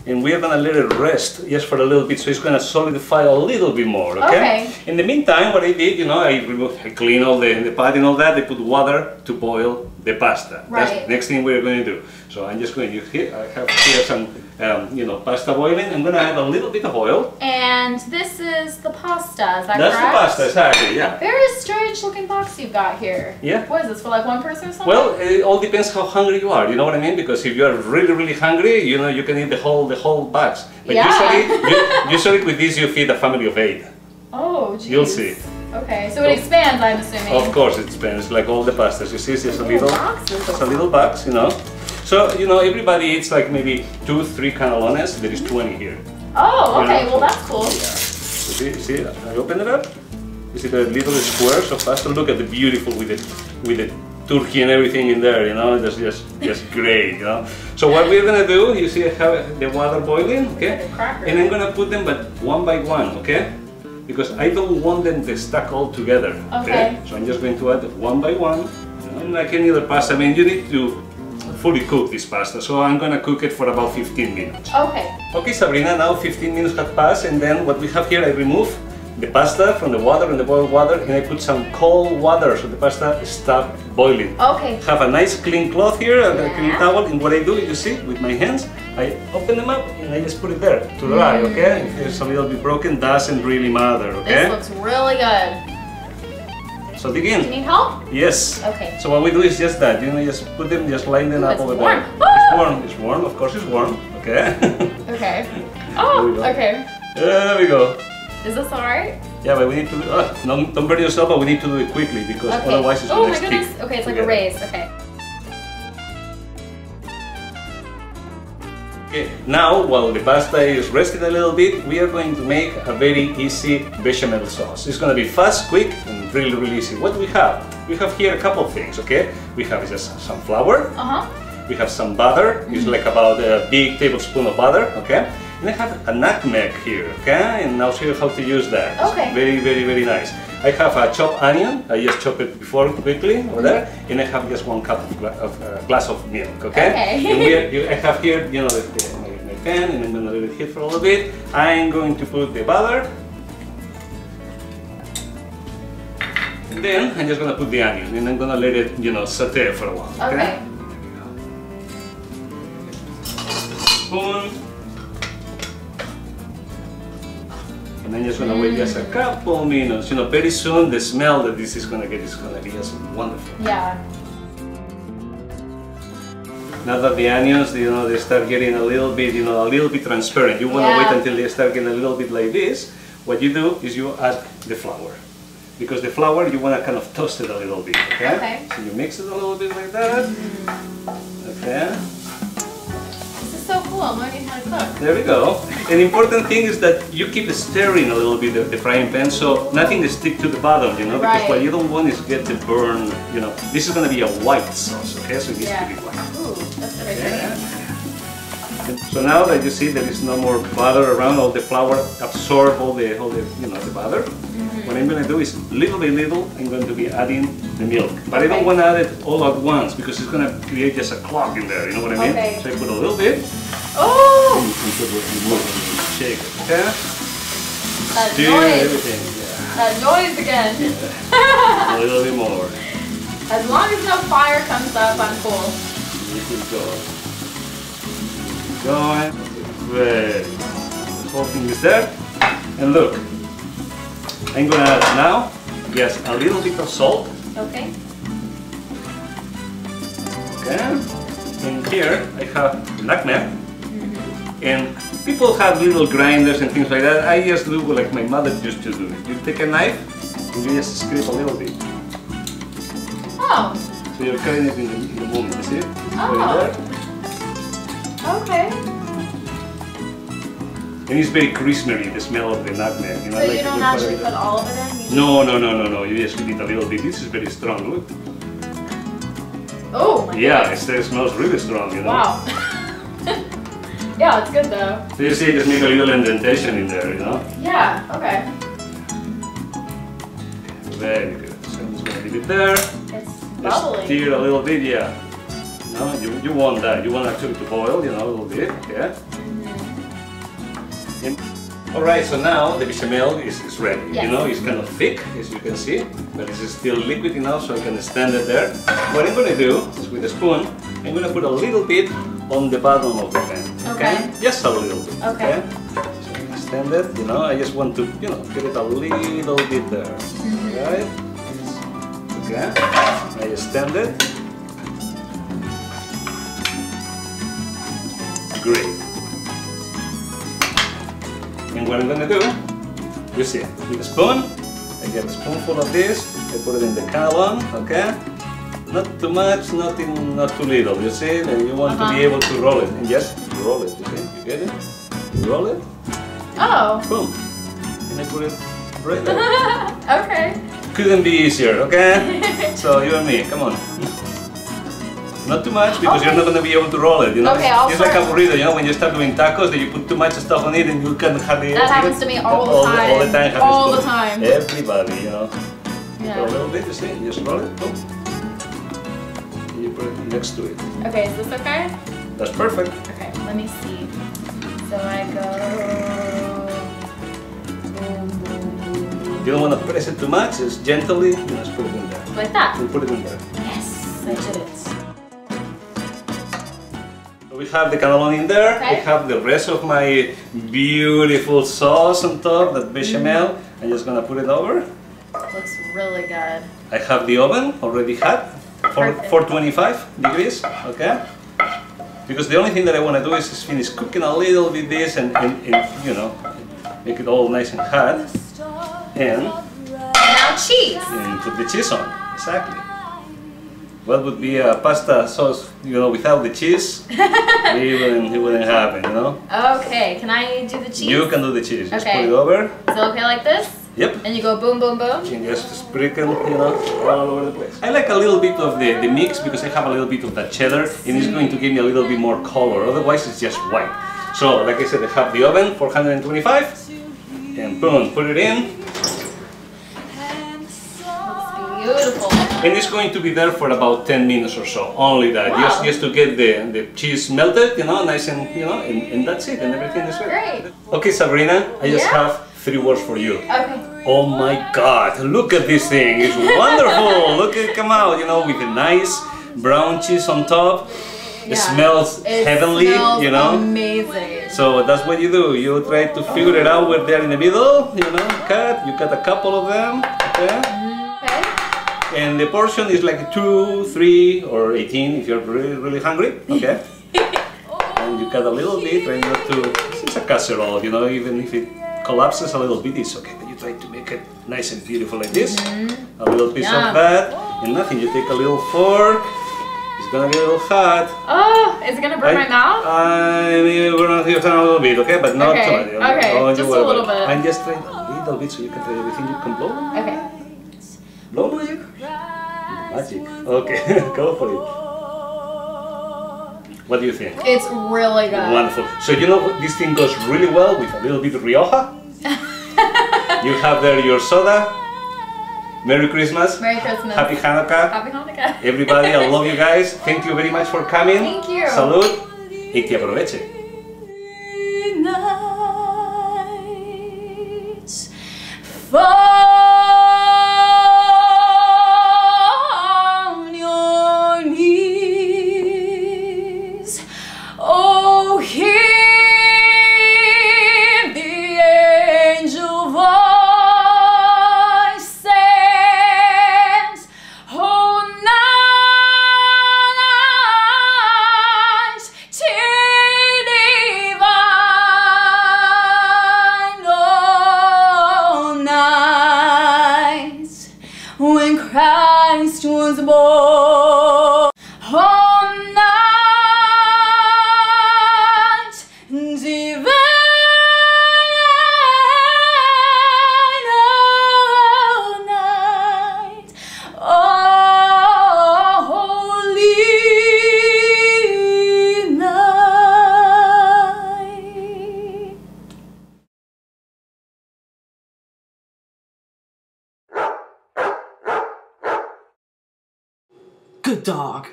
and we are gonna let it rest just for a little bit, so it's gonna solidify a little bit more, okay? In the meantime, what I did, you know, I clean all the pot and all that, I put water to boil the pasta. That's the next thing we're going to do. So I'm just going to here, I have here some, you know, pasta boiling. I'm going to add a little bit of oil. And this is the pasta, is that That's correct? That's the pasta, exactly, yeah. Very strange looking box you've got here. Yeah. What is this, for like one person or something? Well, it all depends how hungry you are, you know what I mean? Because if you are really, really hungry, you know, you can eat the whole box. But usually with this you feed a family of 8. Oh, geez. You'll see. Okay, so it expands, I'm assuming. Of course it expands, like all the pastas. You see, it's just a little box, you know. So, you know, everybody eats like maybe 2-3 canelones. There is 20 here. Oh, okay, you know? Well that's cool. Yeah. So see, I open it up. You see the little squares of pasta? Look at the beautiful with the turkey and everything in there, you know, that's just great, you know. So what we're gonna do, you see I have the water boiling, okay? And I'm gonna put them but one by one, okay? Because I don't want them to stack all together, okay? So I'm just going to add one by one, and like any other pasta, I mean, you need to fully cook this pasta, so I'm gonna cook it for about 15 minutes. Okay. Okay, Sabrina, now 15 minutes have passed, and then what we have here, I remove the pasta from the water and the boiled water, and I put some cold water so the pasta stops boiling. Okay. Have a nice clean cloth here and a clean towel, and what I do, you see, with my hands, I open them up and I just put it there to dry, okay? If it's a little bit broken, doesn't really matter, okay? This looks really good. So dig in. Do you need help? Yes. Okay. So what we do is just that, you know, just put them, just line them up over there. It's warm, of course it's warm, okay? Okay. Oh, okay. There we go. Is this alright? Yeah, but we need to do, don't burn yourself, but we need to do it quickly because otherwise it's going to stick. Oh my goodness. Okay, it's like a race. Okay. Okay, now while the pasta is resting a little bit, we are going to make a very easy bechamel sauce. It's going to be fast, quick, and really, really easy. What do we have? We have here a couple of things, okay? We have just some flour. We have some butter. It's like about a big tablespoon of butter, okay? And I have a nutmeg here, okay? And I'll show you how to use that. Okay. Very, very, very nice. I have a chopped onion. I just chopped it before quickly over there. And I have just 1 cup of glass of milk, okay? And I have here, you know, my pan, and I'm gonna let it heat for a little bit. I'm going to put the butter. And then I'm just gonna put the onion, and I'm gonna let it, you know, saute for a while, okay? Spoon. And I'm just gonna wait just a couple minutes. You know, very soon the smell that this is gonna get is gonna be just wonderful. Yeah. Now that the onions, you know, they start getting a little bit, you know, a little bit transparent. You wanna wait until they start getting a little bit like this. What you do is you add the flour. Because the flour, you wanna kind of toast it a little bit, okay? So you mix it a little bit like that. Okay. So cool, I'm learning how to cook. There we go. An important thing is that you keep stirring a little bit the frying pan so nothing stick to the bottom, you know, because what you don't want is get the burn, you know. This is going to be a white sauce, okay, so it needs to be white. Ooh, that's very good. So now that you see there is no more butter around, all the flour absorb all the you know, the butter. What I'm going to do is little by little, I'm going to be adding the milk. But I don't want to add it all at once because it's going to create just a clog in there, you know what I mean? So I put a little bit. Oh! And you can put what you want and shake it, okay? That stir noise. everything, That noise again. A little bit more. As long as no fire comes up, I'm cool. You can go. Going. Great. The whole thing is there. And look. I'm gonna add now, yes, a little bit of salt. Okay. Okay. And here I have nutmeg. And people have little grinders and things like that. I just do like my mother used to do it. You take a knife and you just scrape a little bit. Oh. So you're cutting it in the moment, you see it? Oh. Okay. And it's very crispy, the smell of the nutmeg. You know, so like you don't actually put all of it in? No. You just put it a little bit. This is very strong, look. Oh, my goodness. It smells really strong, you know. Wow. Yeah, it's good though. So you see, just make a little indentation in there, you know. Yeah. Okay. Very good. So I'm just gonna leave it there. It's bubbly. Just stir a little bit, yeah. No, you want that. You want actually to boil, you know, a little bit, yeah. Alright, so now the bechamel is ready. Yes. You know, it's kind of thick, as you can see, but it's still liquid enough so I can stand it there. What I'm going to do is with a spoon, I'm going to put a little bit on the bottom of the pan. Okay. Just a little bit. Okay. So I can stand it, you know, I just want to, you know, get it a little bit there. Right? Okay. I just stand it. Great. And what I'm going to do, you see, with a spoon, I get a spoonful of this, I put it in the canelone, okay? Not too much, not too little, you see? And you want to be able to roll it, and just roll it, you see? You get it? You roll it, Oh. boom, and I put it right there. Okay. Couldn't be easier, okay? So you and me, come on. Not too much, because you're not going to be able to roll it, you know? Okay, it's like a burrito, you know, when you start doing tacos, then you put too much stuff on it and you can hardly... That happens to me all the time. All the time. All the time. Everybody, you know. Yeah. So a little bit, you see, you just roll it, boom. And you put it next to it. Okay, is this okay? That's perfect. Okay, let me see. So I go... Boom, boom, boom, boom. You don't want to press it too much, just gently, you just put it in there. Like that? You put it in there. Yes, I did it. We have the cannelloni in there, Okay. we have the rest of my beautiful sauce on top, that bechamel. I'm just gonna put it over. Looks really good. I have the oven already hot, for Perfect. 425 degrees, okay? Because the only thing that I want to do is finish cooking a little bit this and you know, make it all nice and hot. And Now cheese. put the cheese on, exactly. What would be a pasta sauce, you know, without the cheese? it wouldn't happen, you know? Okay, can I do the cheese? You can do the cheese. Just Okay. put it over. Is it okay like this? Yep. And you go boom, boom, boom? And just sprinkle, you know, all over the place. I like a little bit of the mix because I have a little bit of that cheddar and it's going to give me a little bit more color. Otherwise, it's just white. So, like I said, I have the oven, 425, and boom, put it in. Beautiful. And it's going to be there for about 10 minutes or so, only that, Wow. just to get the cheese melted, you know, nice and, you know, and that's it, and everything is ready. Great. Okay, Sabrina, I just Yeah? have 3 words for you. Okay. Oh my God, look at this thing, it's wonderful, look at it come out, you know, with a nice brown cheese on top. It smells heavenly, smells you know. amazing. So that's what you do, you try to figure it out where they're in the middle, you know, you cut a couple of them, okay? Okay. And the portion is like 2, 3, or 18 if you're really, really hungry, okay? And you cut a little bit, try not to, it's a casserole, you know, even if it collapses a little bit, it's okay. But you try to make it nice and beautiful like this. A little piece of that, and nothing, you take a little fork, it's gonna get a little hot. Oh, is it gonna burn my mouth? We're gonna give it a little bit, okay? But not too much. Okay, Don't just you a worry little about it. bit. And just try a little bit so you can try everything you can blow. Okay. Blow magic? Magic. Okay, go for it. What do you think? It's really good. Wonderful. So you know this thing goes really well with a little bit of Rioja. You have there your soda. Merry Christmas. Merry Christmas. Happy Hanukkah. Happy Hanukkah. Everybody, I love you guys. Thank you very much for coming. Thank you. Salud. Y que aproveche. Nights on your knees. Oh, hear the angel voices. Oh, nights till divine. Oh, nights when Christ was born. Oh, night divine. Oh, night. Oh, holy night. Good dog.